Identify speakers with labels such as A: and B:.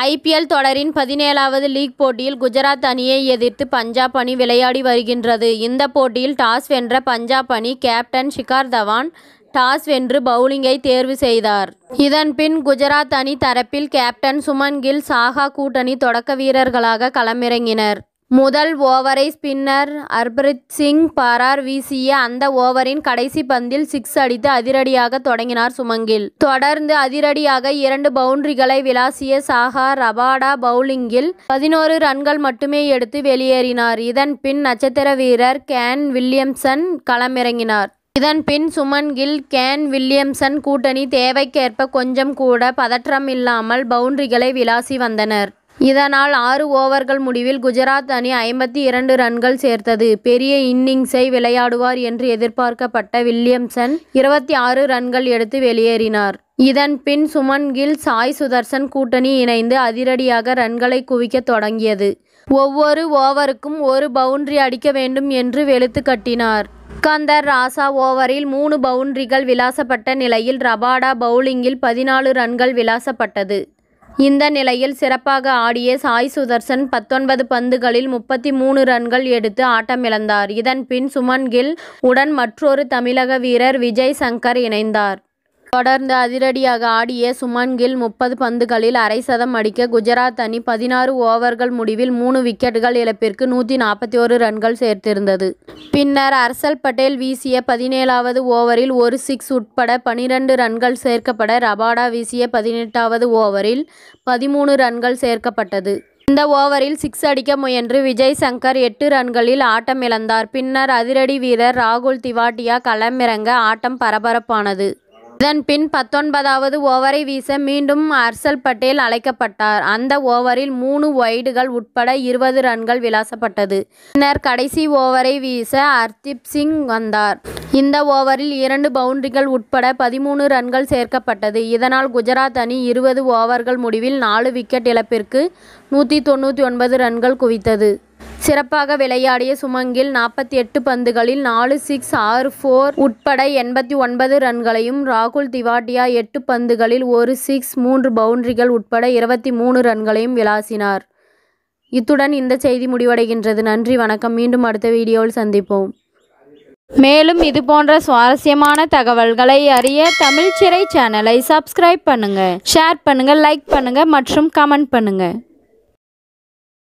A: IPL தொடரின் 17வது league போட்டியில் குஜராத் அணியை எதிர்த்து பஞ்சாப் அணி விளையாடி வருகின்றது. இந்த போட்டியில் டாஸ் வென்ற பஞ்சாப் அணி கேப்டன் ஷிகர் தவான் டாஸ் வென்று பவுலிங்கை தேர்வு செய்தார். இதன்பின் குஜராத் அணி தரப்பில் கேப்டன் சுமன் கில், சாஹா கூட்டணி தொடக்க வீரர்களாக களமிறங்கினர். முதல் ஓவரை ஸ்பின்னர் ஹர்ப்ரீத் சிங் பரார் வீசிய அந்த ஓவரின் கடைசி பந்தில் 6 அடித்து அதிரடியாக தொடங்கினார் சுமன் கில். தொடர்ந்து அதிரடியாக 2 பவுண்டரிகளை விளாசிய சாஹா ரபாடா பவுலிங்கில் 11 ரன்கள் மட்டுமே எடுத்து வெளியேறினார். இதன் பின் நட்சத்திர வீரர் கேன் வில்லியம்சன் களமிறங்கினார். இதன் பின் சுமன் கில், கேன் வில்லியம்சன் கூட்டணி தேவைக்கேற்ப கொஞ்சம் கூட பதற்றம் இல்லாமல் பவுண்டரிகளை விளாசி வந்தனர். இதனால் 6 ஓவர்கள் முடிவில் குஜராத் அணி 52 ரன்கள் சேர்த்தது. பெரிய இன்னிங்ஸை விளையாடுவார் என்று எதிர்பார்க்கப்பட்ட வில்லியம்சன் 26 ரன்கள் எடுத்து வெளியேறினார். இதன் பின் சுமன் கில், சாய் சுதர்சன் கூட்டணி இணைந்து அதிரடியாக ரன்களை குவிக்க தொடங்கியது. ஒவ்வொரு ஓவருக்கும் 1 பவுண்டரி அடிக்க வேண்டும் என்று வெளுத்து கட்டினார். சிக்கந்தர் ராசா ஓவரில் 3 பவுண்டரிகள் விளாசப்பட்ட நிலையில் ரபாடா பவுலிங்கில் 14 ரன்கள் விளாசப்பட்டது. இந்த நிலையில் சிறப்பாக ஆடிய சாய் சுதர்சன் 19 பந்துகளில் 33 ரன்கள் எடுத்து ஆட்டமிழந்தார். இதன் பின் சுமன் கில் உடன் மற்றொரு தமிழக வீரர் விஜய் சங்கர் இணைந்தார். தொடர்ந்து அதிரடியாக ஆடிய சுமன் கில் 30 பந்துகளில் அரை சதம் அடிக்க குஜராத் அணி 16 ஓவர்கள் முடிவில் 3 விக்கெட்டுகள் இழப்பிற்கு 141 ரன்கள் சேர்த்திருந்தது. பின்னர் ஹர்ஷல் பட்டேல் வீசிய 17வது ஓவரில் ஒரு 6 உட்பட 12 ரன்கள் சேர்க்கப்பட ரபாடா வீசிய 18வது ஓவரில் 13 ரன்கள் சேர்க்கப்பட்டது. இந்த ஓவரில் 6 அடிக்க முயன்று விஜய் சங்கர் 8 ரன்களில் ஆட்டமிழந்தார். பின்னர் அதிரடி வீரர் ராகுல் திவாட்டியா களமிறங்க ஆட்டம் பரபரப்பானது. இதன் பின் 19வது ஓவரை வீச மீண்டும் ஹர்ஷல் பட்டேல் அழைக்கப்பட்டார். அந்த ஓவரில் 3 வைடுகள் உட்பட 20 ரன்கள் விளாசப்பட்டது. பின்னர் கடைசி ஓவரை வீச ஹர்தீப் சிங் வந்தார். இந்த ஓவரில் 2 பவுண்டரிகள் உட்பட 13 ரன்கள் சேர்க்கப்பட்டது. இதனால் குஜராத் அணி 20 ஓவர்கள் முடிவில் 4 விக்கெட் இழப்பிற்கு 199 ரன்கள் குவித்தது. சிறப்பாக விளையாடிய சுமன் கில் 48 பந்துகளில் 4 6 6 4 உட்பட 89 ரன்களையும், ராகுல் திவாட்டியா 8 பந்துகளில் 1 6 3 பவுண்டரிகள் உட்பட 23 ரன்களையும் விளாசினார். இத்துடன் இந்த செய்தி முடிவடைகின்றது. நன்றி, வணக்கம். மீண்டும் அடுத்த வீடியோவில் சந்திப்போம். மேலும் இதுபோன்ற சுவாரஸ்யமான தகவல்களை அறிய தமிழ் சிறை சேனலை சப்ஸ்கிரைப் பண்ணுங்க, ஷேர் பண்ணுங்க, லைக் பண்ணுங்க மற்றும் கமெண்ட் பண்ணுங்க.